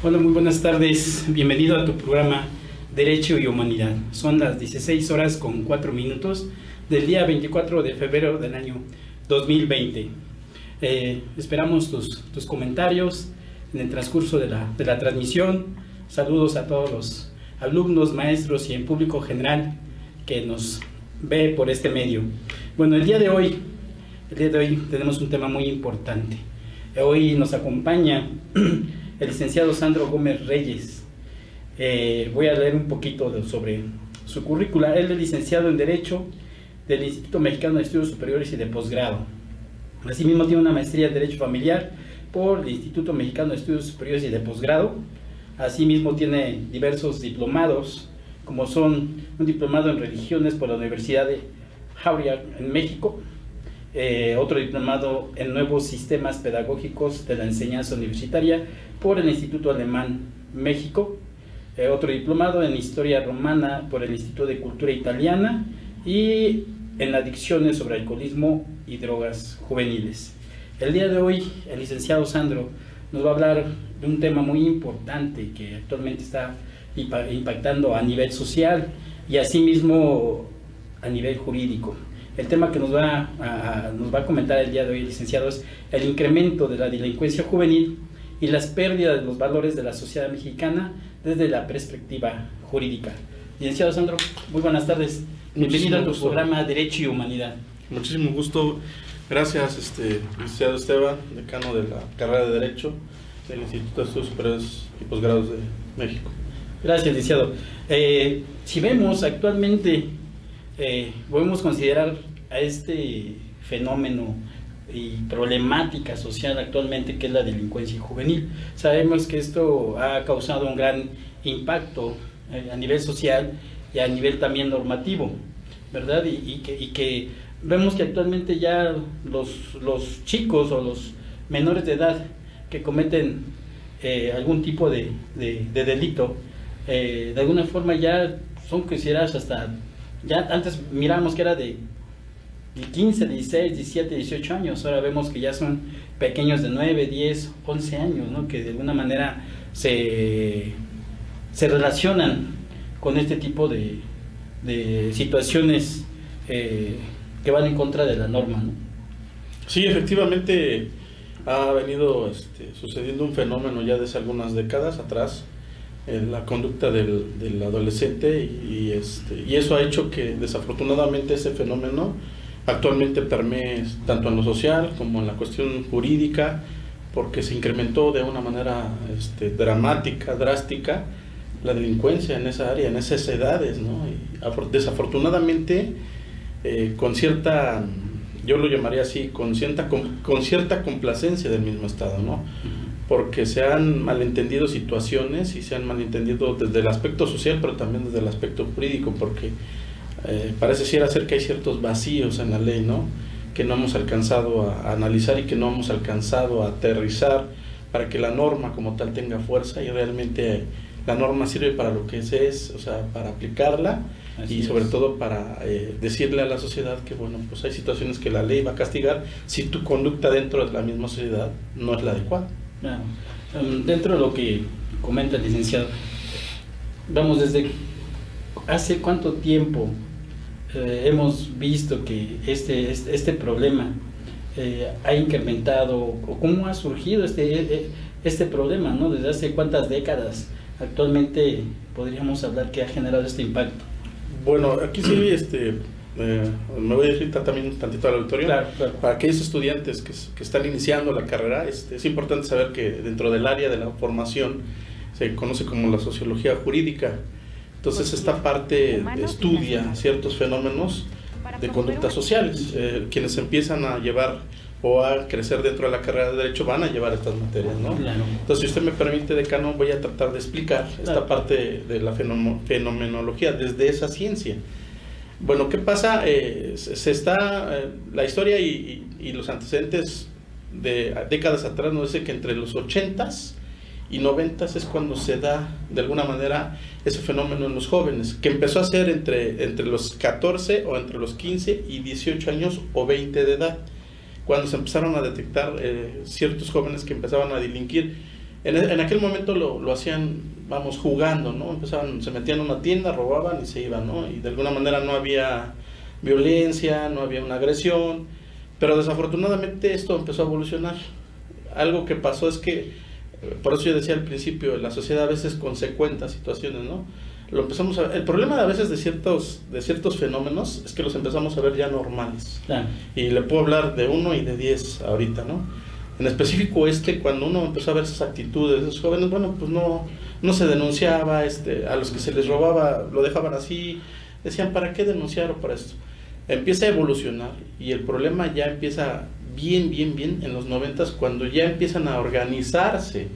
Hola, muy buenas tardes. Bienvenido a tu programa Derecho y Humanidad. Son las 16 horas con 4 minutos del día 24 de febrero del año 2020. Esperamos tus comentarios en el transcurso de la transmisión. Saludos a todos los alumnos, maestros y el público general que nos ve por este medio. Bueno, el día de hoy tenemos un tema muy importante. Hoy nos acompaña el licenciado Sandro Gómez Reyes. Voy a leer un poquito sobre su currícula. Él es licenciado en Derecho del Instituto Mexicano de Estudios Superiores y de Posgrado. Asimismo tiene una maestría en Derecho Familiar por el Instituto Mexicano de Estudios Superiores y de Posgrado. Asimismo tiene diversos diplomados, como son un diplomado en Religiones por la Universidad de Jauregui en México, otro diplomado en Nuevos Sistemas Pedagógicos de la Enseñanza Universitaria por el Instituto Alemán México, otro diplomado en Historia Romana por el Instituto de Cultura Italiana y en Adicciones sobre Alcoholismo y Drogas Juveniles. El día de hoy el licenciado Sandro nos va a hablar de un tema muy importante que actualmente está impactando a nivel social y asimismo a nivel jurídico. El tema que nos va a comentar el día de hoy, licenciado, es el incremento de la delincuencia juvenil y las pérdidas de los valores de la sociedad mexicana desde la perspectiva jurídica. Licenciado Sandro, muy buenas tardes. Bienvenido a tu programa Derecho y Humanidad. Muchísimo gusto. Gracias, licenciado Esteban, decano de la carrera de Derecho del Instituto de Estudios Superiores y Posgrados de México. Gracias, licenciado. Si vemos actualmente, podemos considerar a este fenómeno y problemática social actualmente que es la delincuencia juvenil. Sabemos que esto ha causado un gran impacto a nivel social y a nivel también normativo, ¿verdad? Y que vemos que actualmente ya los chicos o los menores de edad que cometen algún tipo de delito, de alguna forma ya son considerados hasta, ya antes miramos que era de 15, 16, 17, 18 años, ahora vemos que ya son pequeños de 9, 10, 11 años, ¿no? Que de alguna manera se relacionan con este tipo de situaciones que van en contra de la norma, ¿no? Sí, efectivamente ha venido sucediendo un fenómeno ya desde algunas décadas atrás, la conducta del adolescente y eso ha hecho que desafortunadamente ese fenómeno actualmente permee tanto en lo social como en la cuestión jurídica, porque se incrementó de una manera dramática, drástica, la delincuencia en esa área, en esas edades, ¿no? Y desafortunadamente con cierta, yo lo llamaría así, con cierta complacencia del mismo Estado, ¿no? Porque se han malentendido situaciones y se han malentendido desde el aspecto social, pero también desde el aspecto jurídico, porque parece ser que hay ciertos vacíos en la ley, ¿no? Que no hemos alcanzado a analizar y que no hemos alcanzado a aterrizar para que la norma como tal tenga fuerza, y realmente la norma sirve para lo que es, o sea, para aplicarla. Así y sobre todo para decirle a la sociedad que, bueno, pues hay situaciones que la ley va a castigar si tu conducta dentro de la misma sociedad no es la adecuada. Claro. Dentro de lo que comenta el licenciado, vamos, desde hace cuánto tiempo hemos visto que este problema ha incrementado, o cómo ha surgido este problema, ¿no? Desde hace cuántas décadas actualmente podríamos hablar que ha generado este impacto. Bueno, aquí sí, me voy a decir también un tantito al auditorio. Claro, claro. Para aquellos estudiantes que están iniciando la carrera, es importante saber que dentro del área de la formación se conoce como la sociología jurídica. Entonces esta parte estudia ciertos fenómenos de conductas sociales. Quienes empiezan a llevar o a crecer dentro de la carrera de Derecho van a llevar estas materias, ¿no? Claro. Entonces, si usted me permite, decano, voy a tratar de explicar esta parte de la fenomenología desde esa ciencia. Bueno, ¿qué pasa? La historia y los antecedentes de décadas atrás nos dice que entre los 80s y 90s es cuando se da, de alguna manera, ese fenómeno en los jóvenes, que empezó a ser entre los 14 o entre los 15 y 18 años o 20 de edad, cuando se empezaron a detectar ciertos jóvenes que empezaban a delinquir En aquel momento lo hacían, vamos, jugando, ¿no? Empezaban, se metían en una tienda, robaban y se iban, ¿no? Y de alguna manera no había violencia, no había una agresión, pero desafortunadamente esto empezó a evolucionar. Algo que pasó es que, por eso yo decía al principio, la sociedad a veces consecuenta situaciones, ¿no? Lo empezamos a ver. El problema a veces de ciertos fenómenos es que los empezamos a ver ya normales. Claro. Y le puedo hablar de 1 y de 10 ahorita, ¿no? En específico cuando uno empezó a ver esas actitudes de esos jóvenes, bueno, pues no se denunciaba, a los que se les robaba lo dejaban así, decían, ¿para qué denunciar o para esto? Empieza a evolucionar y el problema ya empieza bien en los 90s, cuando ya empiezan a organizarse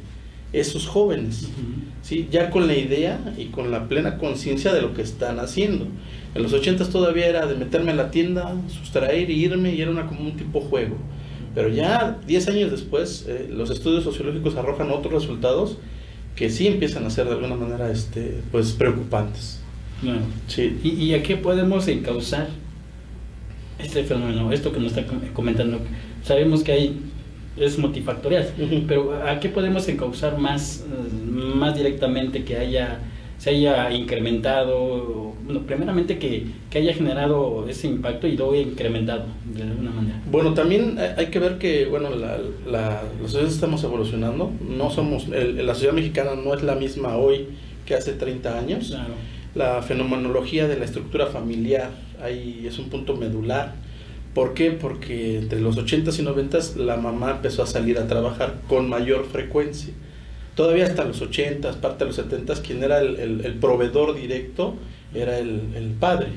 esos jóvenes, ¿sí? Ya con la idea y con la plena conciencia de lo que están haciendo. En los 80s todavía era de meterme a la tienda, sustraer, irme, y era como un tipo juego. Pero ya 10 años después, los estudios sociológicos arrojan otros resultados que sí empiezan a ser de alguna manera pues preocupantes. Claro. Sí. ¿Y a qué podemos encauzar este fenómeno? Esto que nos está comentando, sabemos que es multifactorial, pero ¿a qué podemos encauzar más directamente que se haya incrementado? Bueno, primeramente que haya generado ese impacto y luego incrementado de alguna manera. Bueno, también hay que ver que, bueno, la sociedad estamos evolucionando, la sociedad mexicana no es la misma hoy que hace 30 años. Claro. La fenomenología de la estructura familiar ahí es un punto medular. ¿Por qué? Porque entre los 80s y 90s la mamá empezó a salir a trabajar con mayor frecuencia. Todavía hasta los 80s, parte de los 70s, quien era el proveedor directo era el padre,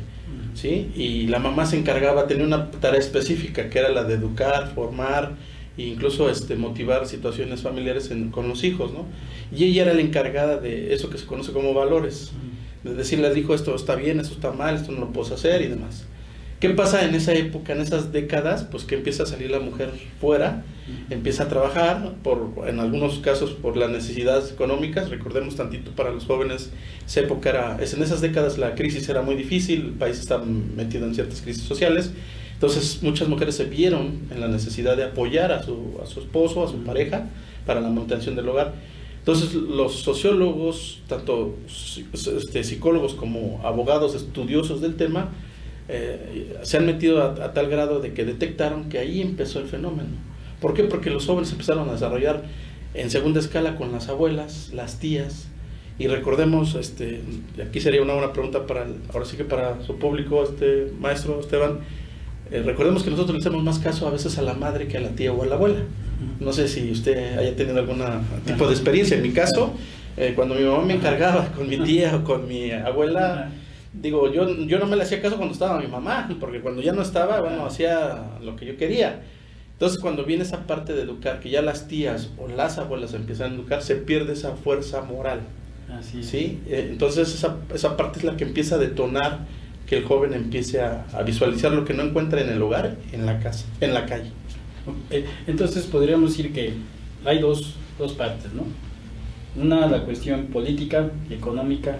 ¿sí? Y la mamá se encargaba, tenía una tarea específica, que era la de educar, formar e incluso motivar situaciones familiares con los hijos, ¿no? Y ella era la encargada de eso que se conoce como valores, de decirle al hijo, esto está bien, esto está mal, esto no lo puedes hacer y demás. ¿Qué pasa en esa época, en esas décadas? Pues que empieza a salir la mujer fuera, empieza a trabajar, en algunos casos por las necesidades económicas. Recordemos tantito, para los jóvenes, esa época en esas décadas la crisis era muy difícil, el país estaba metido en ciertas crisis sociales, entonces muchas mujeres se vieron en la necesidad de apoyar a su esposo, a su pareja, para la manutención del hogar. Entonces los sociólogos, tanto psicólogos como abogados estudiosos del tema, se han metido a tal grado de que detectaron que ahí empezó el fenómeno. ¿Por qué? Porque los jóvenes empezaron a desarrollar en segunda escala con las abuelas, las tías, y recordemos, aquí sería una buena pregunta ahora sí que para su público, maestro Esteban, recordemos que nosotros le hacemos más caso a veces a la madre que a la tía o a la abuela. No sé si usted haya tenido algún tipo de experiencia. En mi caso, cuando mi mamá me encargaba con mi tía o con mi abuela, digo, yo no me le hacía caso cuando estaba mi mamá, porque cuando ya no estaba, bueno, hacía lo que yo quería. Entonces, cuando viene esa parte de educar, que ya las tías o las abuelas empiezan a educar, se pierde esa fuerza moral. Así es. ¿Sí? Entonces, esa parte es la que empieza a detonar que el joven empiece a visualizar lo que no encuentra en el hogar, en la casa, en la calle. Entonces, podríamos decir que hay dos partes, ¿no? Una, la cuestión política, económica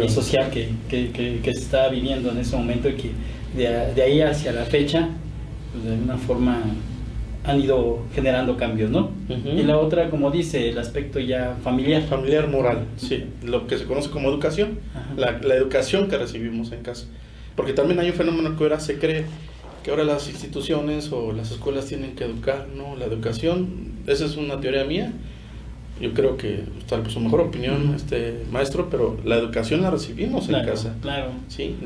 y social que se está viviendo en ese momento, y que de ahí hacia la fecha, pues de alguna forma han ido generando cambios, ¿no? Y la otra, como dice, el aspecto ya familiar. Familiar moral, sí, lo que se conoce como educación, la educación que recibimos en casa. Porque también hay un fenómeno que ahora se cree que ahora las instituciones o las escuelas tienen que educar, ¿no? La educación, esa es una teoría mía. Yo creo que tal vez su mejor opinión, maestro, pero la educación la recibimos en casa. Claro. ¿Sí?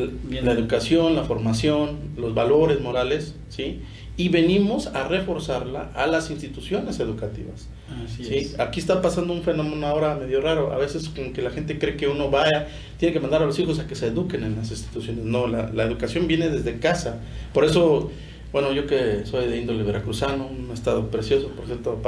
La educación, la formación, los valores morales, ¿sí? Y venimos a reforzarla a las instituciones educativas. Así es. Aquí está pasando un fenómeno ahora medio raro. A veces como que la gente cree que uno tiene que mandar a los hijos a que se eduquen en las instituciones. No, la educación viene desde casa. Por eso, bueno, yo que soy de índole veracruzano, un estado precioso, por cierto,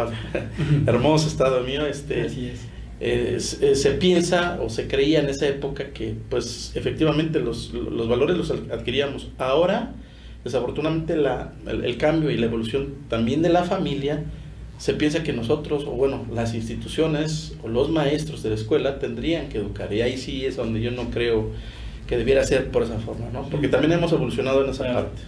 hermoso estado mío, Así es. Se piensa o se creía en esa época que pues efectivamente los valores los adquiríamos. Ahora, desafortunadamente, el cambio y la evolución también de la familia, se piensa que nosotros, o bueno, las instituciones o los maestros de la escuela tendrían que educar, y ahí sí es donde yo no creo que debiera ser por esa forma, ¿no? Porque también hemos evolucionado en esa parte.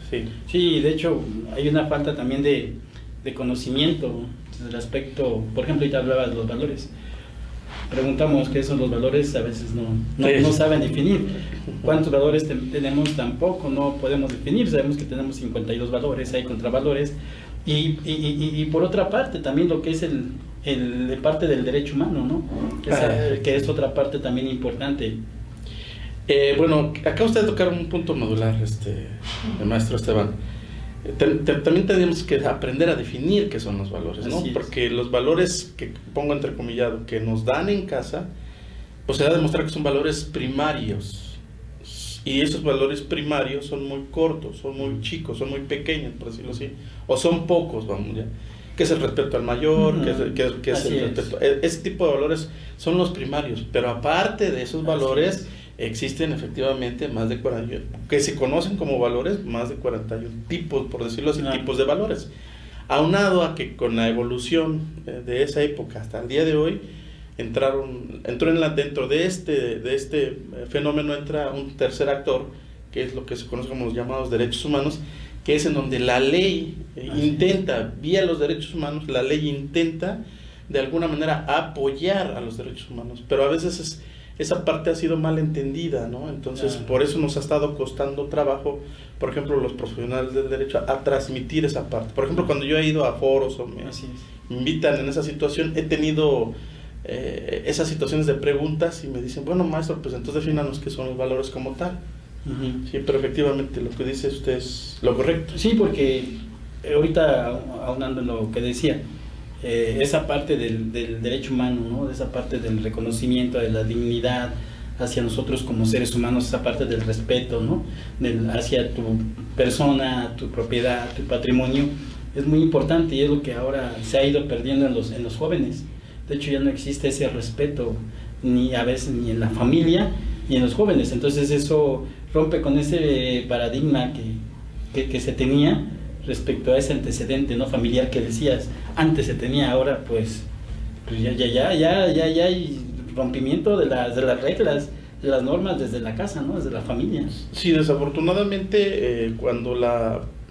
Sí, de hecho, hay una falta también de conocimiento del aspecto. Por ejemplo, ahorita hablabas de los valores. preguntamos qué son los valores, a veces no Sí. saben definir. ¿Cuántos valores tenemos? Tampoco no podemos definir. Sabemos que tenemos 52 valores, hay contravalores. Y por otra parte, también lo que es el parte del derecho humano, ¿no? Que es otra parte también importante. Bueno, acaba usted de tocar un punto modular, el maestro Esteban. También tenemos que aprender a definir qué son los valores, ¿no? Así es. Porque los valores que pongo entrecomillado, que nos dan en casa, pues se da a demostrar que son valores primarios. Y esos valores primarios son muy cortos, son muy chicos, son muy pequeños, por decirlo así. O son pocos, vamos ya. Que es el respeto al mayor, que es el respeto. Ese tipo de valores son los primarios. Pero aparte de esos valores, existen efectivamente más de 41, que se conocen como valores, más de 41 tipos, por decirlo así, tipos de valores. Aunado a que con la evolución de esa época hasta el día de hoy, dentro de este fenómeno entra un tercer actor, que es lo que se conoce como los llamados derechos humanos, que es en donde la ley intenta, vía los derechos humanos, la ley intenta de alguna manera apoyar a los derechos humanos, pero a veces esa parte ha sido mal entendida, ¿no? Entonces, por eso nos ha estado costando trabajo, por ejemplo, los profesionales del derecho, a transmitir esa parte. Por ejemplo, cuando yo he ido a foros o me invitan en esa situación, he tenido esas situaciones de preguntas y me dicen, bueno, maestro, pues entonces defínanos qué son los valores como tal. Sí, pero efectivamente lo que dice usted es lo correcto. Sí, porque ahorita, aunando en lo que decía, esa parte del derecho humano, ¿no? Esa parte del reconocimiento de la dignidad hacia nosotros como seres humanos, esa parte del respeto, ¿no? Hacia tu persona, tu propiedad, tu patrimonio, es muy importante y es lo que ahora se ha ido perdiendo en los jóvenes. De hecho, ya no existe ese respeto, ni a veces ni en la familia, ni en los jóvenes. Entonces eso rompe con ese paradigma que se tenía respecto a ese antecedente, ¿no? Familiar que decías, antes se tenía, ahora pues ya hay rompimiento de las reglas, de las normas desde la casa, ¿no? Desde la familia. Sí, desafortunadamente,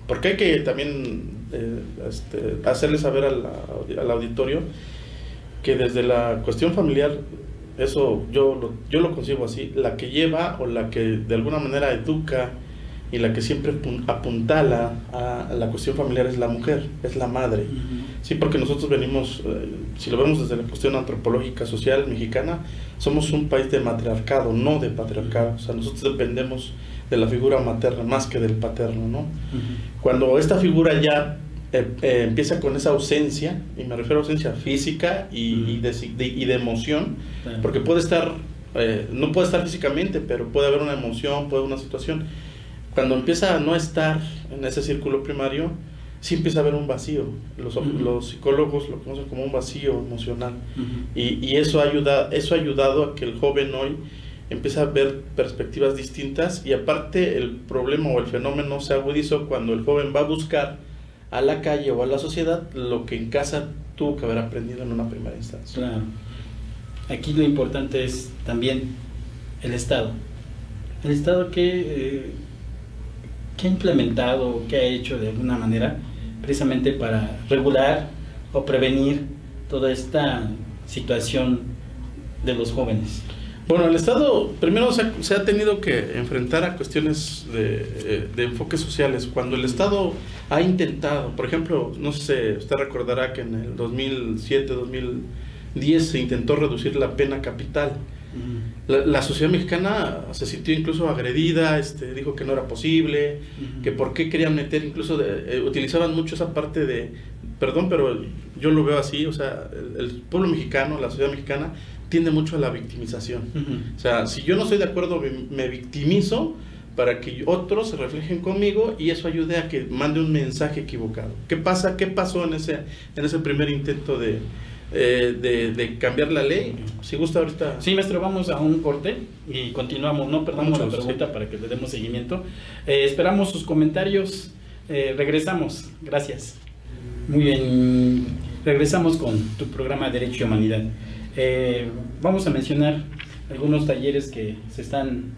porque hay que también hacerle saber al auditorio que desde la cuestión familiar, eso yo lo concibo así, la que lleva o la que de alguna manera educa y la que siempre apuntala a la cuestión familiar es la mujer, es la madre. Sí, porque nosotros venimos, si lo vemos desde la cuestión antropológica, social, mexicana, somos un país de matriarcado, no de patriarcado. O sea, nosotros dependemos de la figura materna más que del paterno, ¿no? Cuando esta figura ya empieza con esa ausencia, y me refiero a ausencia física y de emoción, porque puede estar, no puede estar físicamente, pero puede haber una emoción, puede haber una situación. Cuando empieza a no estar en ese círculo primario, sí empieza a haber un vacío. Los psicólogos lo conocen como un vacío emocional. Y eso ha ayudado a que el joven hoy empieza a ver perspectivas distintas, y aparte el problema o el fenómeno se agudizó cuando el joven va a buscar a la calle o a la sociedad lo que en casa tuvo que haber aprendido en una primera instancia. Claro. Aquí lo importante es también el Estado. El Estado que ha implementado, que ha hecho de alguna manera precisamente para regular o prevenir toda esta situación de los jóvenes. Bueno, el Estado primero se ha tenido que enfrentar a cuestiones de enfoques sociales. Cuando el Estado ha intentado, por ejemplo, no sé, usted recordará que en el 2007-2010 se intentó reducir la pena capital. La sociedad mexicana se sintió incluso agredida, dijo que no era posible, que por qué querían meter, incluso utilizaban mucho esa parte de, perdón, pero yo lo veo así, o sea, el pueblo mexicano, la sociedad mexicana, tiende mucho a la victimización. O sea, si yo no estoy de acuerdo, me victimizo para que otros se reflejen conmigo y eso ayude a que mande un mensaje equivocado. ¿Qué pasó en ese primer intento de cambiar la ley? Si gusta ahorita. Sí, maestro, vamos a un corte y continuamos. No perdamos la pregunta para que le demos seguimiento. Esperamos sus comentarios. Regresamos. Gracias. Muy bien. Regresamos con tu programa Derecho y Humanidad. Vamos a mencionar algunos talleres que se están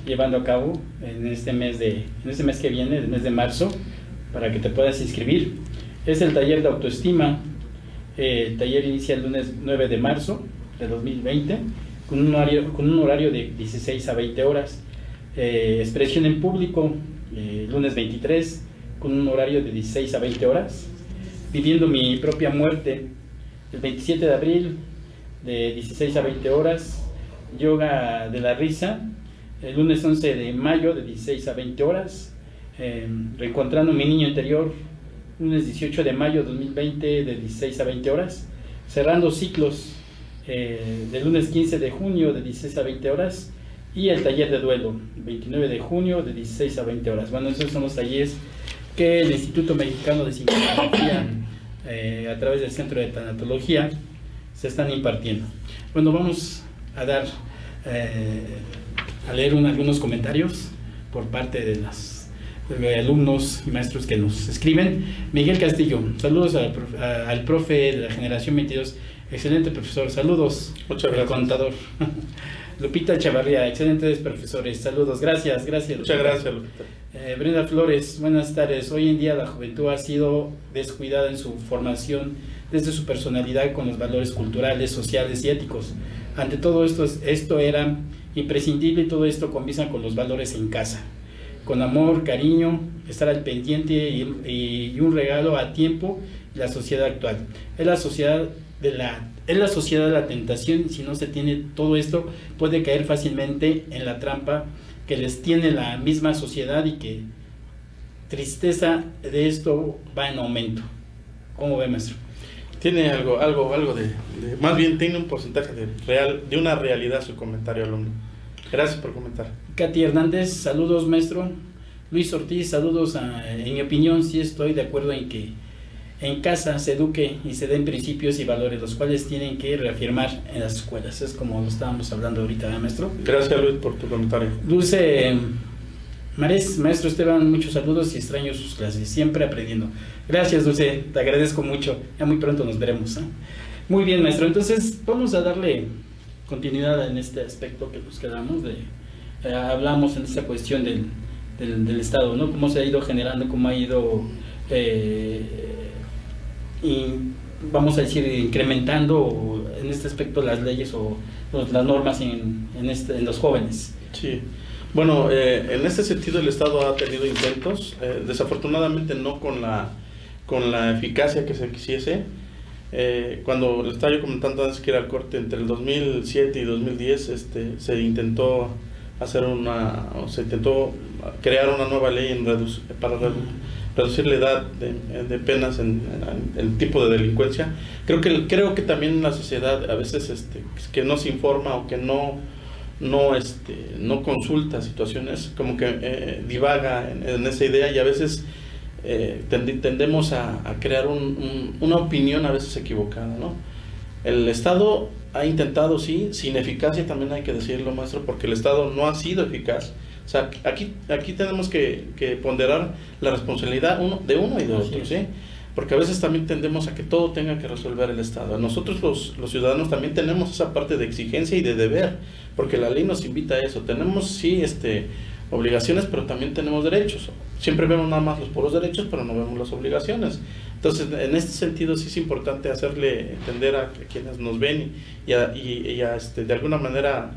llevando a cabo en este mes que viene, el mes de marzo, para que te puedas inscribir. Es el taller de autoestima. El taller inicia el lunes 9 de marzo de 2020, con un horario de 16 a 20 horas. Expresión en público, lunes 23, con un horario de 16 a 20 horas. Viviendo mi propia muerte, el 27 de abril, de 16 a 20 horas. Yoga de la risa, el lunes 11 de mayo, de 16 a 20 horas. Reencontrando mi niño interior, lunes 18 de mayo 2020, de 16 a 20 horas. Cerrando ciclos, del lunes 15 de junio, de 16 a 20 horas. Y el taller de duelo, 29 de junio, de 16 a 20 horas. Bueno, esos son los talleres que el Instituto Mexicano de Sincología, a través del Centro de Tanatología, se están impartiendo. Bueno, vamos a dar a leer algunos comentarios por parte de los alumnos y maestros que nos escriben. Miguel Castillo, saludos al profe de la generación 22, excelente profesor, saludos. Muchas gracias. Contador. Lupita Chavarría, excelentes profesores, saludos, gracias Lupita. Muchas gracias, Lupita. Brenda Flores, buenas tardes. Hoy en día la juventud ha sido descuidada en su formación desde su personalidad con los valores culturales, sociales y éticos. Ante todo esto era imprescindible, y todo esto comienza con los valores en casa, con amor, cariño, estar al pendiente y un regalo a tiempo. La sociedad actual es la sociedad de la tentación. Si no se tiene todo esto, puede caer fácilmente en la trampa que les tiene la misma sociedad, y que tristeza de esto va en aumento. ¿Cómo ve, maestro? Tiene algo de más bien tiene un porcentaje de una realidad su comentario, alumno. Gracias por comentar. Katy Hernández, saludos, maestro. Luis Ortiz, saludos. En mi opinión, sí estoy de acuerdo en que en casa se eduque y se den principios y valores, los cuales tienen que reafirmar en las escuelas. Es como lo estábamos hablando ahorita, ¿eh, maestro? Gracias, Luis, por tu comentario. Dulce Marés, maestro Esteban, muchos saludos y extraño sus clases, siempre aprendiendo. Gracias, Dulce, te agradezco mucho. Ya muy pronto nos veremos, ¿eh? Muy bien, maestro. Entonces, vamos a darle continuidad en este aspecto que nos quedamos. Hablamos en esta cuestión del Estado, ¿no? Cómo se ha ido generando, cómo ha ido... y vamos a decir incrementando en este aspecto las leyes o las normas en los jóvenes. Sí, bueno, en este sentido el Estado ha tenido intentos, desafortunadamente no con la eficacia que se quisiese. Cuando le estaba yo comentando antes que era el corte entre el 2007 y 2010, se intentó crear una nueva ley para reducir la edad de penas en el tipo de delincuencia. Creo que también la sociedad a veces que no se informa o que no consulta situaciones, como que divaga en esa idea, y a veces tendemos a crear una opinión a veces equivocada, ¿no? El Estado ha intentado, sí, sin eficacia, también hay que decirlo, maestro, porque el Estado no ha sido eficaz. O sea, aquí tenemos que ponderar la responsabilidad de uno y de otro, ¿sí? Porque a veces también tendemos a que todo tenga que resolver el Estado. Nosotros los ciudadanos también tenemos esa parte de exigencia y de deber, porque la ley nos invita a eso. Tenemos, sí, obligaciones, pero también tenemos derechos. Siempre vemos nada más los puros derechos, pero no vemos las obligaciones. Entonces, en este sentido sí es importante hacerle entender a quienes nos ven y de alguna manera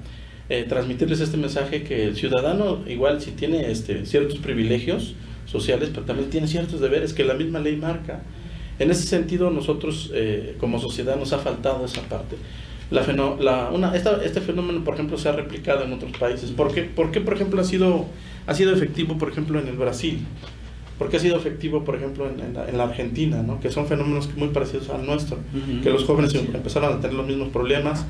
transmitirles este mensaje, que el ciudadano igual si tiene ciertos privilegios sociales, pero también tiene ciertos deberes que la misma ley marca. En ese sentido, nosotros como sociedad nos ha faltado esa parte. Este fenómeno, por ejemplo, se ha replicado en otros países. ¿Por qué, por ejemplo, ha sido efectivo, por ejemplo, en el Brasil? ¿Por qué ha sido efectivo, por ejemplo, en la Argentina, ¿no? Que son fenómenos muy parecidos al nuestro, que los jóvenes empezaron a tener los mismos problemas.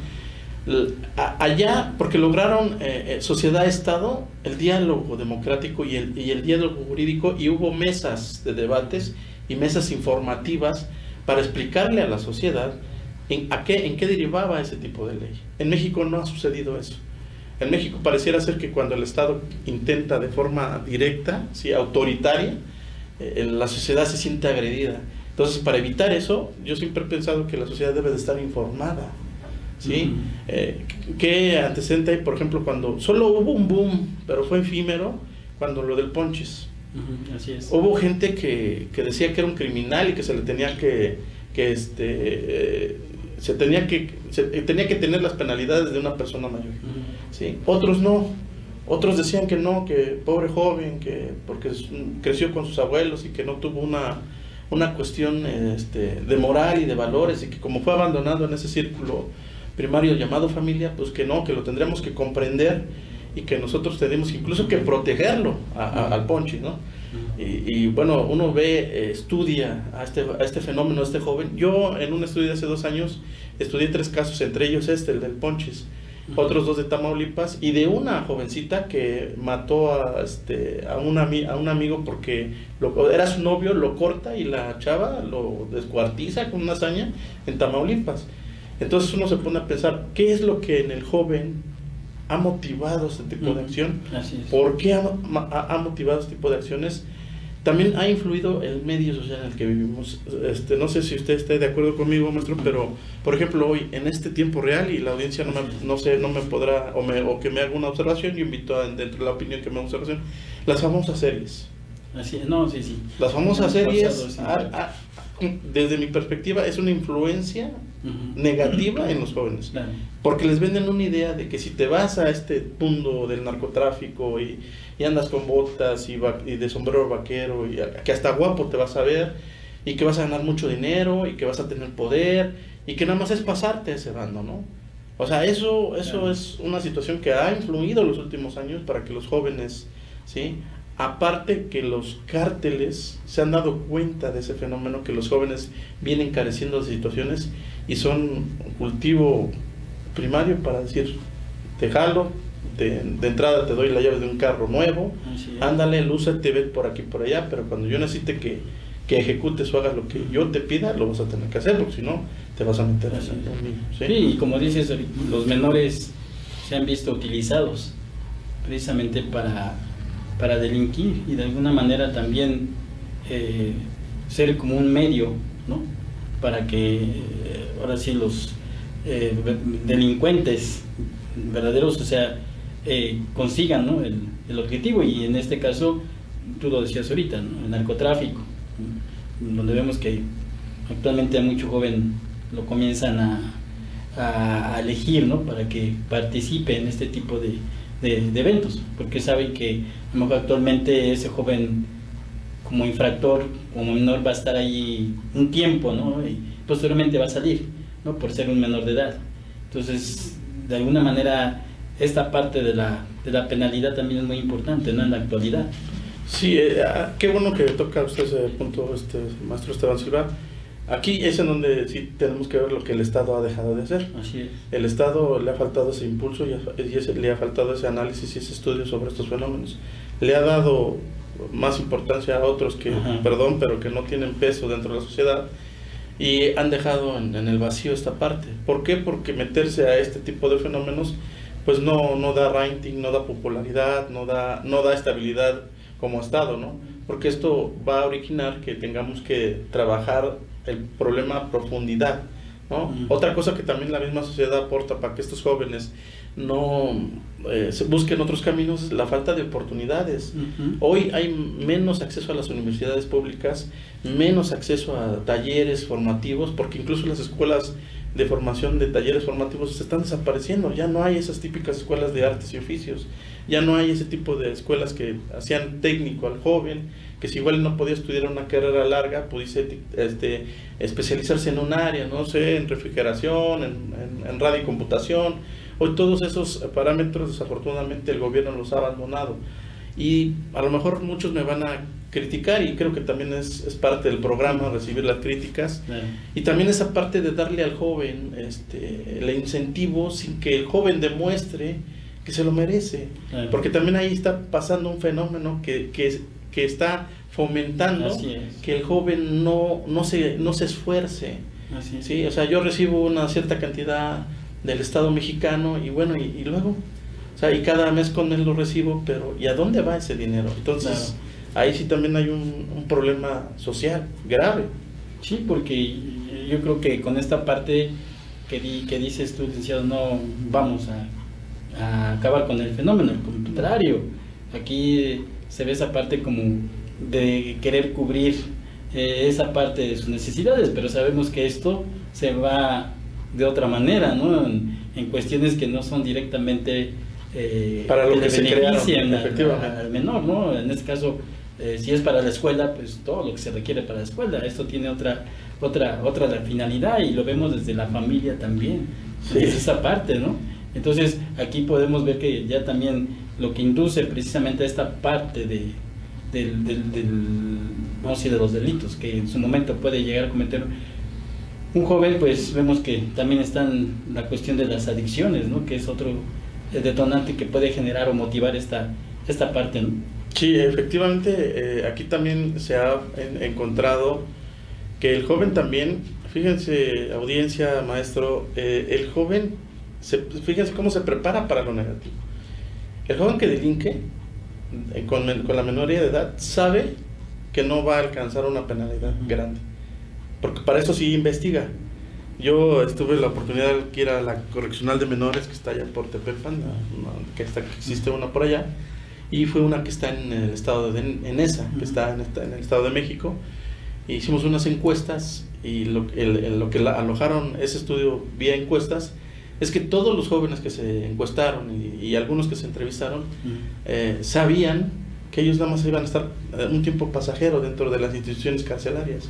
Allá, porque lograron sociedad-estado, el diálogo democrático y el diálogo jurídico, y hubo mesas de debates y mesas informativas para explicarle a la sociedad en qué derivaba ese tipo de ley. En México no ha sucedido eso. En México pareciera ser que cuando el Estado intenta de forma directa, ¿sí?, autoritaria, la sociedad se siente agredida. Entonces, para evitar eso, yo siempre he pensado que la sociedad debe de estar informada, ¿sí? ¿Qué antecedente hay, por ejemplo, cuando solo hubo un boom, pero fue efímero, cuando lo del Ponchis? Así es. Hubo gente que decía que era un criminal y que se le tenía que tenía que tener las penalidades de una persona mayor, ¿sí? Otros no, otros decían que no, que pobre joven, que porque creció con sus abuelos y que no tuvo una cuestión de moral y de valores, y que como fue abandonado en ese círculo primario llamado familia, pues que no, que lo tendríamos que comprender y que nosotros tenemos incluso que protegerlo al Ponchi, ¿no? Y bueno, uno ve, estudia a este fenómeno, a este joven. Yo en un estudio de hace 2 años estudié 3 casos, entre ellos el del Ponchis, otros 2 de Tamaulipas, y de una jovencita que mató a un amigo porque era su novio, lo corta y la chava lo descuartiza con una hazaña en Tamaulipas. Entonces uno se pone a pensar, ¿qué es lo que en el joven ha motivado este tipo de acción? ¿Por qué ha motivado este tipo de acciones? También ha influido el medio social en el que vivimos. No sé si usted esté de acuerdo conmigo, maestro, pero por ejemplo hoy en este tiempo real, y la audiencia no me podrá o que me haga una observación, yo invito dentro de la opinión que me haga una observación, las famosas series. Sí. Las famosas series, desde mi perspectiva, es una influencia negativa en los jóvenes, claro, porque les venden una idea de que si te vas a este mundo del narcotráfico y andas con botas y de sombrero vaquero, y que hasta guapo te vas a ver, y que vas a ganar mucho dinero y que vas a tener poder y que nada más es pasarte a ese bando, ¿no? O sea, eso claro, es una situación que ha influido en los últimos años para que los jóvenes, ¿sí? Aparte que los cárteles se han dado cuenta de ese fenómeno, que los jóvenes vienen careciendo de situaciones y son un cultivo primario para decir, te jalo, de entrada te doy la llave de un carro nuevo, ándale, lúcete, ve por aquí por allá, pero cuando yo necesite que ejecutes o hagas lo que yo te pida, lo vas a tener que hacer, porque si no, te vas a meter en el mío. ¿Sí? Sí, y como dices, los menores se han visto utilizados precisamente para delinquir y de alguna manera también ser como un medio, ¿no? Para que ahora sí los delincuentes verdaderos, o sea, consigan, ¿no? el objetivo, y en este caso tú lo decías ahorita, ¿no? El narcotráfico, ¿no? Donde vemos que actualmente a mucho joven lo comienzan a elegir, ¿no? Para que participe en este tipo de eventos, porque saben que a lo mejor actualmente ese joven como infractor, como menor, va a estar ahí un tiempo, ¿no? Y posteriormente va a salir, ¿no? Por ser un menor de edad. Entonces, de alguna manera, esta parte de la penalidad también es muy importante, ¿no? En la actualidad. Sí, qué bueno que toca usted ese punto, maestro Esteban Silva. Aquí es en donde sí tenemos que ver lo que el Estado ha dejado de hacer. Así es. El Estado le ha faltado ese impulso y le ha faltado ese análisis y ese estudio sobre estos fenómenos. Le ha dado más importancia a otros que, pero que no tienen peso dentro de la sociedad, y han dejado en el vacío esta parte. ¿Por qué? Porque meterse a este tipo de fenómenos pues no da rating, no da popularidad, no da estabilidad como Estado, ¿no? Porque esto va a originar que tengamos que trabajar el problema a profundidad, ¿no? Otra cosa que también la misma sociedad aporta para que estos jóvenes no se busquen otros caminos es la falta de oportunidades. Hoy hay menos acceso a las universidades públicas, menos acceso a talleres formativos, porque incluso las escuelas de formación de talleres formativos se están desapareciendo. Ya no hay esas típicas escuelas de artes y oficios, ya no hay ese tipo de escuelas que hacían técnico al joven, que si igual no podía estudiar una carrera larga, pudiese especializarse en un área, no sé, en refrigeración, en radio y computación. Hoy todos esos parámetros desafortunadamente el gobierno los ha abandonado, y a lo mejor muchos me van a criticar, y creo que también es parte del programa recibir las críticas, y también esa parte de darle al joven el incentivo sin que el joven demuestre que se lo merece, porque también ahí está pasando un fenómeno que está fomentando que el joven no se esfuerce. ¿Sí? O sea, yo recibo una cierta cantidad del Estado mexicano y bueno, y luego, o sea, y cada mes con mes lo recibo, pero ¿y a dónde va ese dinero? Entonces, ahí sí también hay un problema social grave. Sí, porque yo creo que con esta parte que dices tú, licenciado, no vamos a acabar con el fenómeno, al contrario, aquí se ve esa parte como de querer cubrir esa parte de sus necesidades, pero sabemos que esto se va de otra manera, ¿no? En cuestiones que no son directamente para lo que se beneficien crearon, al menor, ¿no? En este caso, si es para la escuela, pues todo lo que se requiere para la escuela. Esto tiene otra finalidad y lo vemos desde la familia también, sí. Es esa parte, ¿no? Entonces aquí podemos ver que ya también lo que induce precisamente a esta parte vamos a decir, de los delitos que en su momento puede llegar a cometer un joven, pues vemos que también está la cuestión de las adicciones, ¿no? Que es otro detonante que puede generar o motivar esta parte, ¿no? Sí, efectivamente, aquí también se ha encontrado que el joven también, fíjense, audiencia, maestro, el joven, fíjense cómo se prepara para lo negativo. El joven que delinque con la minoría de edad sabe que no va a alcanzar una penalidad grande, porque para eso sí investiga. Yo tuve la oportunidad de ir a la correccional de menores que está allá por Tepepan, que existe una por allá, y fue una que está en el estado de Nesa, que está en el estado de México. Hicimos unas encuestas y lo que alojaron ese estudio vía encuestas es que todos los jóvenes que se encuestaron y algunos que se entrevistaron sabían que ellos nada más iban a estar un tiempo pasajero dentro de las instituciones carcelarias.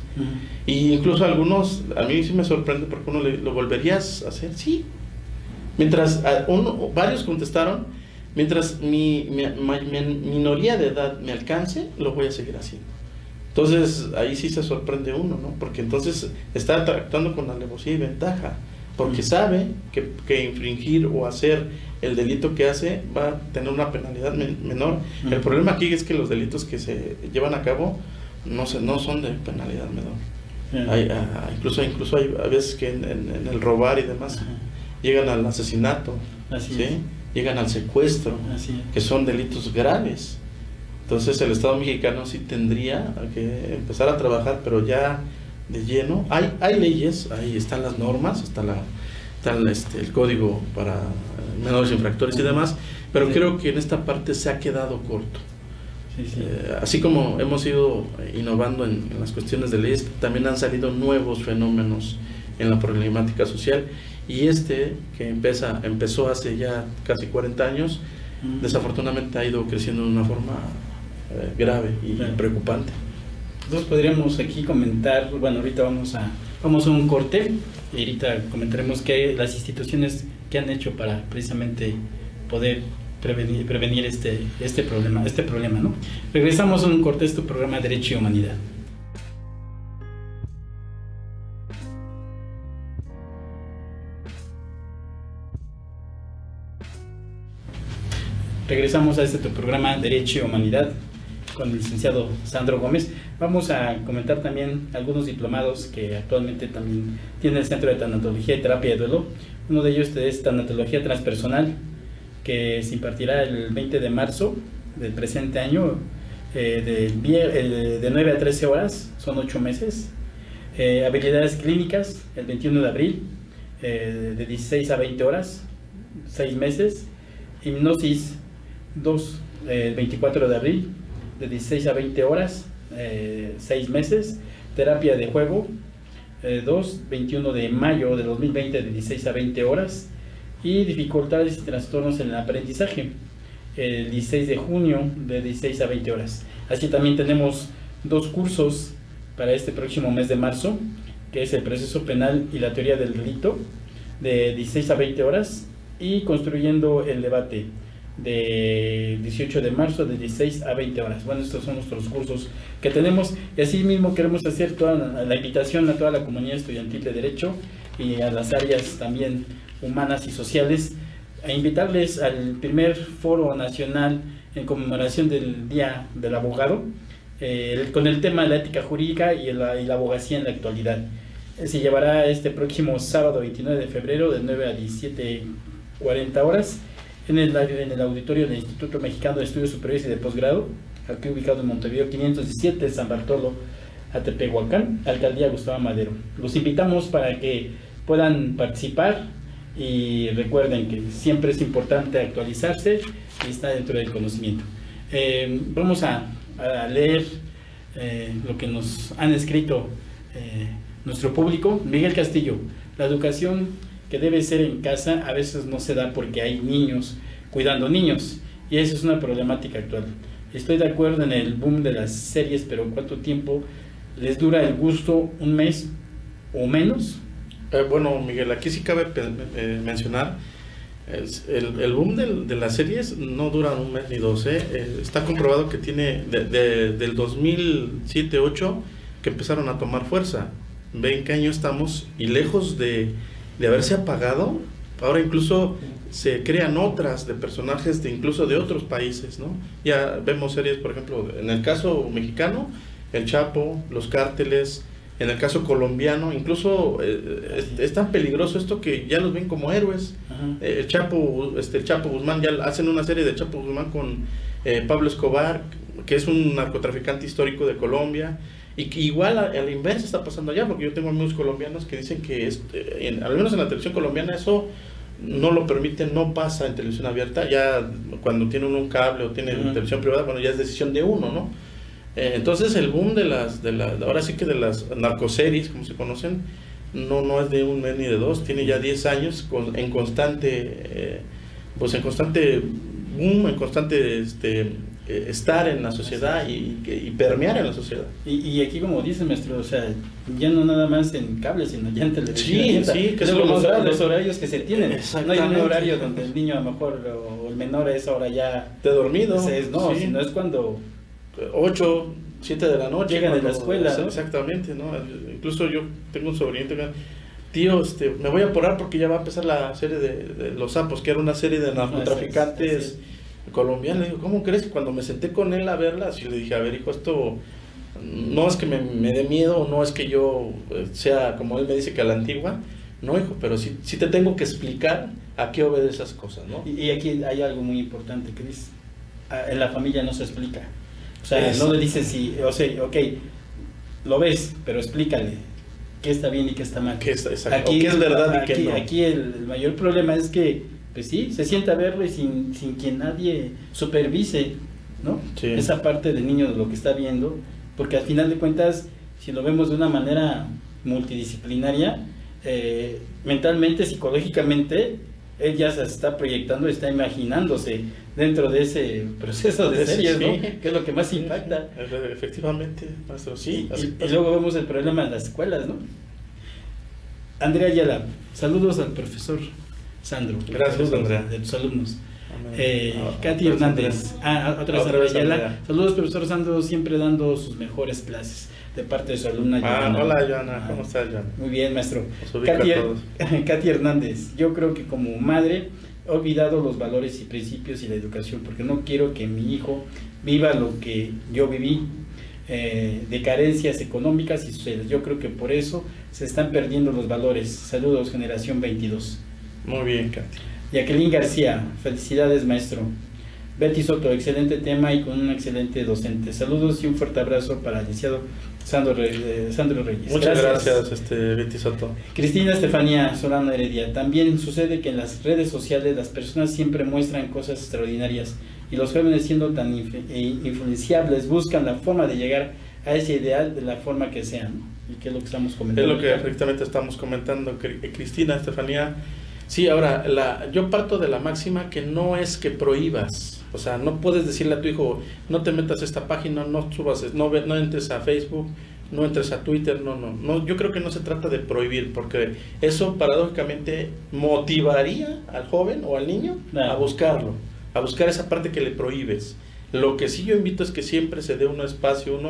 Y incluso algunos, a mí sí me sorprende porque uno lo volverías a hacer, sí. Mientras varios contestaron, mientras mi minoría de edad me alcance, lo voy a seguir haciendo. Entonces ahí sí se sorprende uno, ¿no? Porque entonces está actuando con alevosía y ventaja, porque sabe que infringir o hacer el delito que hace va a tener una penalidad menor. El problema aquí es que los delitos que se llevan a cabo no son de penalidad menor. Incluso hay a veces que en el robar y demás llegan al asesinato, ¿sí? Llegan al secuestro, que son delitos graves. Entonces el Estado mexicano sí tendría que empezar a trabajar, pero ya de lleno. Hay leyes, ahí están las normas, está el código para menores infractores y demás, pero creo que en esta parte se ha quedado corto. Así como hemos ido innovando en las cuestiones de leyes, también han salido nuevos fenómenos en la problemática social, y que empezó hace ya casi 40 años, desafortunadamente ha ido creciendo de una forma grave y preocupante. Entonces podríamos aquí comentar, bueno, ahorita vamos a un corte y ahorita comentaremos las instituciones que han hecho para precisamente poder prevenir este problema, ¿no? Regresamos a un corte, es tu programa Derecho y Humanidad. Regresamos a tu programa Derecho y Humanidad con el licenciado Sandro Gómez. Vamos a comentar también algunos diplomados que actualmente también tiene el Centro de Tanatología y Terapia de Duelo. Uno de ellos es Tanatología Transpersonal, que se impartirá el 20 de marzo del presente año, de 9 a 13 horas, son 8 meses. Habilidades clínicas, el 21 de abril, de 16 a 20 horas, 6 meses. Hipnosis 2, el 24 de abril, de 16 a 20 horas, 6 meses. Terapia de juego, 21 de mayo de 2020, de 16 a 20 horas. Y dificultades y trastornos en el aprendizaje, el 16 de junio, de 16 a 20 horas. Así también tenemos 2 cursos para este próximo mes de marzo, que es el proceso penal y la teoría del delito, de 16 a 20 horas, y construyendo el debate, de 18 de marzo, de 16 a 20 horas. Bueno, estos son nuestros cursos que tenemos, y así mismo queremos hacer toda la invitación a toda la comunidad estudiantil de Derecho y a las áreas también humanas y sociales, a invitarles al primer foro nacional en conmemoración del Día del Abogado, con el tema de la ética jurídica y la abogacía en la actualidad. Se llevará este próximo sábado 29 de febrero de 9 a 17:40 horas en el auditorio del Instituto Mexicano de Estudios Superiores y de Posgrado, aquí ubicado en Montevideo 517, San Bartolo, Atepehuacán, Alcaldía Gustavo Madero. Los invitamos para que puedan participar y recuerden que siempre es importante actualizarse y estar dentro del conocimiento. Vamos a leer lo que nos han escrito nuestro público. Miguel Castillo: la educación que debe ser en casa, a veces no se da porque hay niños cuidando niños, y esa es una problemática actual. Estoy de acuerdo en el boom de las series, pero ¿cuánto tiempo les dura el gusto? ¿Un mes o menos? Bueno, Miguel, aquí sí cabe mencionar, el boom de las series no dura un mes ni dos. Está comprobado que tiene del 2007-2008 que empezaron a tomar fuerza. Ven qué año estamos, y lejos de haberse apagado, ahora incluso se crean otras de personajes incluso de otros países, ¿no? Ya vemos series, por ejemplo, en el caso mexicano, El Chapo, los cárteles. En el caso colombiano, incluso es tan peligroso esto que ya los ven como héroes. El Chapo Guzmán, ya hacen una serie de Chapo Guzmán con Pablo Escobar, que es un narcotraficante histórico de Colombia, y que igual a la inversa está pasando allá, porque yo tengo amigos colombianos que dicen que al menos en la televisión colombiana eso no lo permiten, no pasa en televisión abierta. Ya cuando tiene uno un cable o tiene televisión privada, bueno, ya es decisión de uno, ¿no? Entonces el boom ahora sí que de las narcoseries, como se conocen, no es de un mes ni de dos, tiene ya 10 años en constante boom, en constante estar en la sociedad y permear en la sociedad. Y aquí, como dice maestro, o sea, ya no nada más en cable, sino ya en televisión. Sí, que son los horarios que se tienen. No hay un horario donde el niño a lo mejor, o el menor a esa hora ya de dormido. No, sí. Sino es cuando 8, 7 de la noche. Llegan de la escuela, ¿no? Exactamente, ¿no? Incluso yo tengo un sobrinito que, tío, me voy a apurar porque ya va a empezar la serie de Los Sapos, que era una serie de narcotraficantes colombianos. Le digo, ¿cómo crees? Que cuando me senté con él a verla, así le dije, a ver, hijo, esto no es que me dé miedo, no es que yo sea, como él me dice, que a la antigua, no, hijo, pero sí te tengo que explicar a qué obedecen esas cosas, ¿no? Y aquí hay algo muy importante, Cris. En la familia no se explica. O sea, no le dices ok, lo ves, pero explícale qué está bien y qué está mal. Qué es verdad y qué no. Aquí el mayor problema es que, pues sí, se sienta a verlo y sin que nadie supervise, ¿no? Sí. Esa parte del niño de lo que está viendo, porque al final de cuentas, si lo vemos de una manera multidisciplinaria, mentalmente, psicológicamente, él ya se está proyectando, está imaginándose dentro de ese proceso de series, sí, ¿no? Que es lo que más impacta. Efectivamente, maestro, sí. Y luego vemos el problema en las escuelas, ¿no? Andrea Ayala, saludos al profesor Sandro. Gracias, Andrea. De tus alumnos. Katy Hernández, otra Andrea Ayala. Saludos, profesor Sandro, siempre dando sus mejores clases, de parte de su alumna Joana. Hola, Joana, ¿cómo estás, Joana? Muy bien, maestro. Katy Hernández, yo creo que como madre he olvidado los valores y principios y la educación, porque no quiero que mi hijo viva lo que yo viví, de carencias económicas y sociales. Yo creo que por eso se están perdiendo los valores. Saludos, generación 22. Muy bien, Katy. Jacqueline García, felicidades, maestro. Betty Soto, excelente tema y con un excelente docente. Saludos y un fuerte abrazo para el licenciado Sandro Reyes. Muchas gracias Betty Soto. Cristina Estefanía Solano Heredia. También sucede que en las redes sociales las personas siempre muestran cosas extraordinarias y los jóvenes, siendo tan influenciables, buscan la forma de llegar a ese ideal de la forma que sea, ¿no? Y que es lo que estamos comentando. Es lo que efectivamente estamos comentando, Cristina Estefanía. Sí, ahora, yo parto de la máxima que no es que prohíbas. O sea, no puedes decirle a tu hijo, no te metas a esta página, no subas, no entres a Facebook, no entres a Twitter, no. Yo creo que no se trata de prohibir, porque eso paradójicamente motivaría al joven o al niño a buscarlo, a buscar esa parte que le prohíbes. Lo que sí yo invito es que siempre se dé un espacio